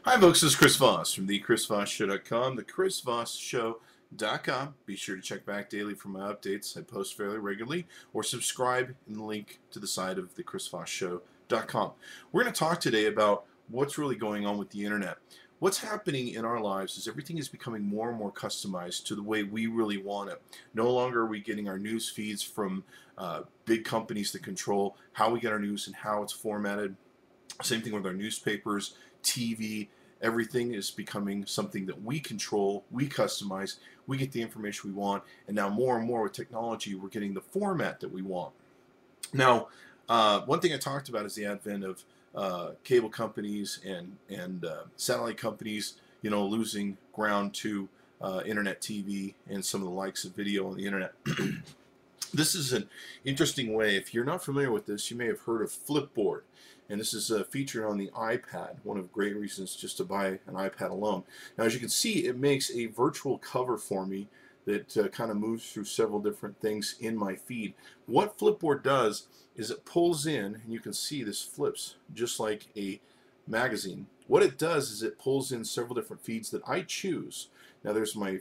Hi folks, this is Chris Voss from the chrisvossshow.com, the chrisvossshow.com. Be sure to check back daily for my updates. I post fairly regularly, or subscribe in the link to the side of the chrisvossshow.com. We're going to talk today about what's really going on with the internet. What's happening in our lives is everything is becoming more and more customized to the way we really want it. No longer are we getting our news feeds from big companies that control how we get our news and how it's formatted. Same thing with our newspapers, TV. Everything is becoming something that we control, we customize, we get the information we want, and now more and more with technology, we're getting the format that we want. Now, one thing I talked about is the advent of cable companies and satellite companies, losing ground to internet TV and some of the likes of video on the internet. This is an interesting way. If you're not familiar with this, you may have heard of Flipboard. And this is featured on the iPad, one of great reasons just to buy an iPad alone. Now, as you can see, it makes a virtual cover for me that kind of moves through several different things in my feed. What Flipboard does is it pulls in, and you can see this flips just like a magazine. What it does is it pulls in several different feeds that I choose. Now, there's my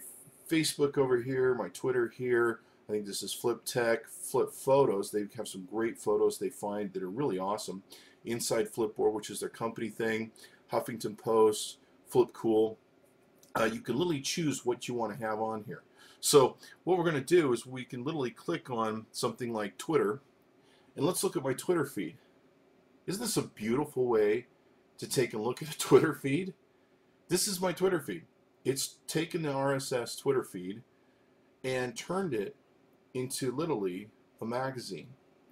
Facebook over here, my Twitter here. I think this is Flip Tech, Flip Photos. They have some great photos they find that are really awesome. Inside Flipboard, which is their company thing, Huffington Post, Flip Cool. You can literally choose what you want to have on here. So what we're going to do is we can literally click on something like Twitter, and let's look at my Twitter feed. Isn't this a beautiful way to take a look at a Twitter feed? This is my Twitter feed. It's taken the RSS Twitter feed and turned it into literally a magazine,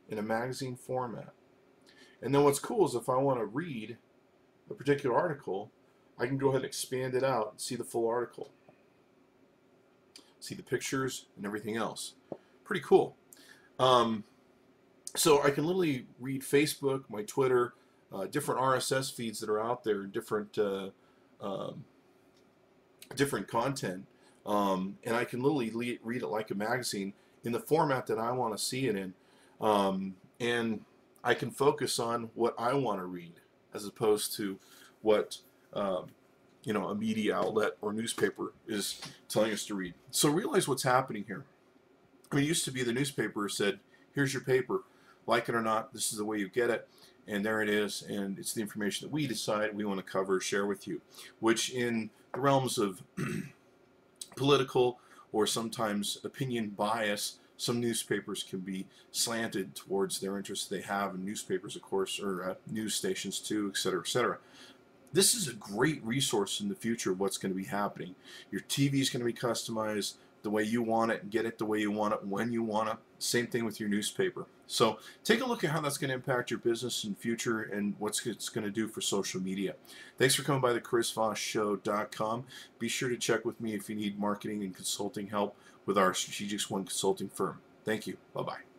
in a magazine format. And then what's cool is if I want to read a particular article, I can go ahead and expand it out and see the full article. See the pictures and everything else. Pretty cool. So I can literally read Facebook, my Twitter, different RSS feeds that are out there, different content, and I can literally read it like a magazine in the format that I want to see it in. And I can focus on what I want to read as opposed to what a media outlet or newspaper is telling us to read. So realize what's happening here. I mean, it used to be the newspaper said, here's your paper, like it or not, this is the way you get it, and there it is, and it's the information that we decide we want to cover, share with you, which in the realms of political or sometimes opinion bias, some newspapers can be slanted towards their interests they have, and newspapers, of course, or news stations too, etc., etc. This is a great resource in the future of what's going to be happening. Your TV is going to be customized the way you want it, get it the way you want it, when you want it. Same thing with your newspaper. So take a look at how that's going to impact your business in the future and what it's going to do for social media. Thanks for coming by the chrisvossshow.com. Be sure to check with me if you need marketing and consulting help with our Strategics One consulting firm. Thank you. Bye-bye.